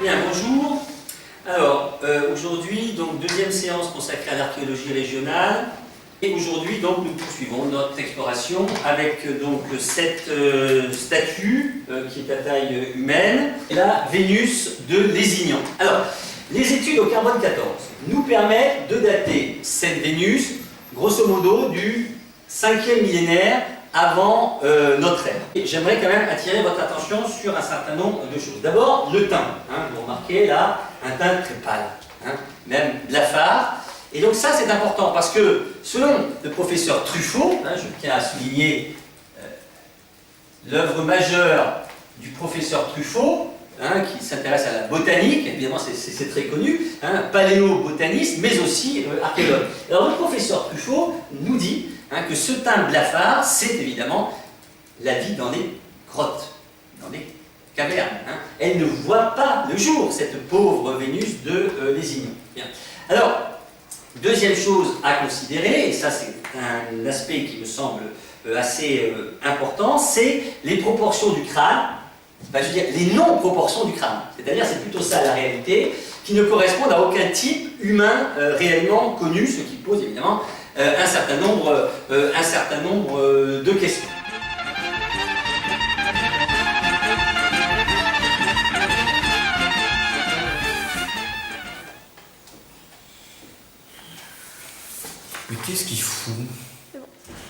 Bien, bonjour. Alors, aujourd'hui, donc deuxième séance consacrée à l'archéologie régionale. Et aujourd'hui, donc, nous poursuivons notre exploration avec donc cette statue qui est à taille humaine, la Vénus de Lézignan. Alors, les études au carbone 14 nous permettent de dater cette Vénus, grosso modo, du 5e millénaire avant notre ère. J'aimerais quand même attirer votre attention sur un certain nombre de choses. D'abord, le teint. Vous remarquez là, un teint très pâle, même blafard. Et donc ça, c'est important parce que, selon le professeur Truffaut, je tiens à souligner l'œuvre majeure du professeur Truffaut, qui s'intéresse à la botanique, évidemment c'est très connu, paléobotaniste, mais aussi archéologue. Alors le professeur Truffaut nous dit que ce teint blafard, c'est évidemment la vie dans les grottes, dans les cavernes. Elle ne voit pas le jour, cette pauvre Vénus de Lézignan. Bien. Alors, deuxième chose à considérer, et ça c'est un aspect qui me semble assez important, c'est les proportions du crâne, je veux dire les non-proportions du crâne. C'est-à-dire, c'est plutôt ça la réalité, qui ne correspondent à aucun type humain réellement connu, ce qui pose évidemment un certain nombre de questions. Mais qu'est-ce qu'il fout?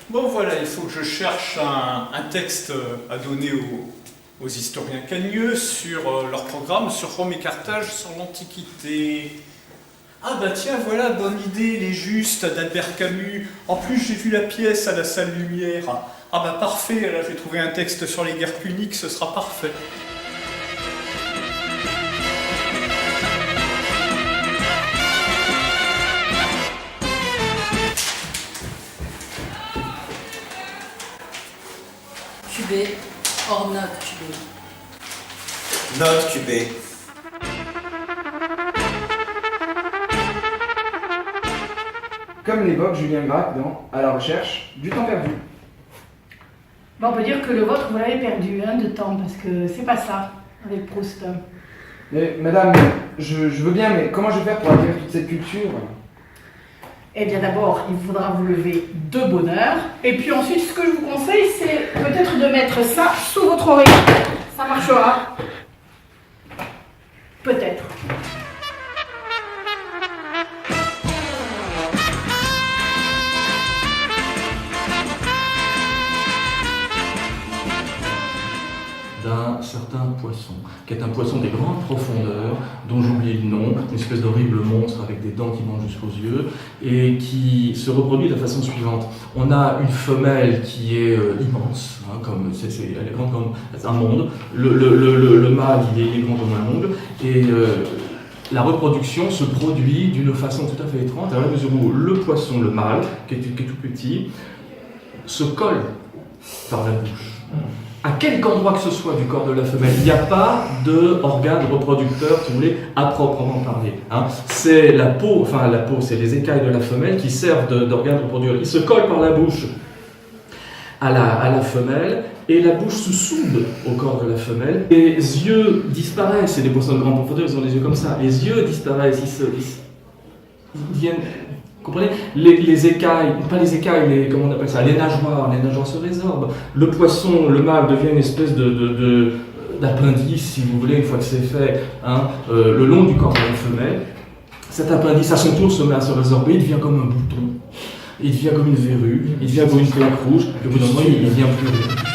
Bon voilà, il faut que je cherche un texte à donner aux historiens cagneux sur leur programme, sur Rome et Carthage, sur l'Antiquité. Ah bah tiens, voilà, bonne idée, Les Justes d'Albert Camus. En plus, j'ai vu la pièce à la salle Lumière. Ah bah parfait, là j'ai trouvé un texte sur les guerres puniques, ce sera parfait. Cubé, hors note cubé. Note cubée. Comme l'évoque Julien Gracq dans « À la recherche du temps perdu ». Bon, on peut dire que le vôtre, vous l'avez perdu de temps, parce que c'est pas ça, avec Proust. Mais madame, je veux bien, mais comment je vais faire pour acquérir toute cette culture? Eh bien d'abord, il faudra vous lever de bonne heure, et puis ensuite, ce que je vous conseille, c'est peut-être de mettre ça sous votre oreille. Ça marchera. Peut-être. D'un certain poisson, qui est un poisson des grandes profondeurs, dont j'oublie le nom, une espèce d'horrible monstre avec des dents qui montent jusqu'aux yeux, et qui se reproduit de la façon suivante. On a une femelle qui est immense, comme elle est grande comme un monde, le mâle il est grand comme un monde, et la reproduction se produit d'une façon tout à fait étrange, à la mesure où le poisson, le mâle, qui est tout petit, se colle par la bouche. À quelque endroit que ce soit du corps de la femelle, il n'y a pas d'organe reproducteur, si vous voulez, à proprement parler. C'est la peau, c'est les écailles de la femelle qui servent d'organe reproducteur. Il se colle par la bouche à la femelle, et la bouche se soude au corps de la femelle. Les yeux disparaissent, c'est des poissons de grande profondeur, ils ont les yeux comme ça. Les yeux disparaissent, ils viennent... Vous comprenez? Les écailles, pas les écailles, comment on appelle ça? Les nageoires se résorbent. Le poisson, le mâle, devient une espèce d'appendice, si vous voulez, une fois que c'est fait, le long du corps de la femelle. Cet appendice, à son tour, se met à se résorber, il devient comme un bouton, il devient comme une verrue, il devient comme une plaque rouge, et au bout d'un moment, il devient plus rien.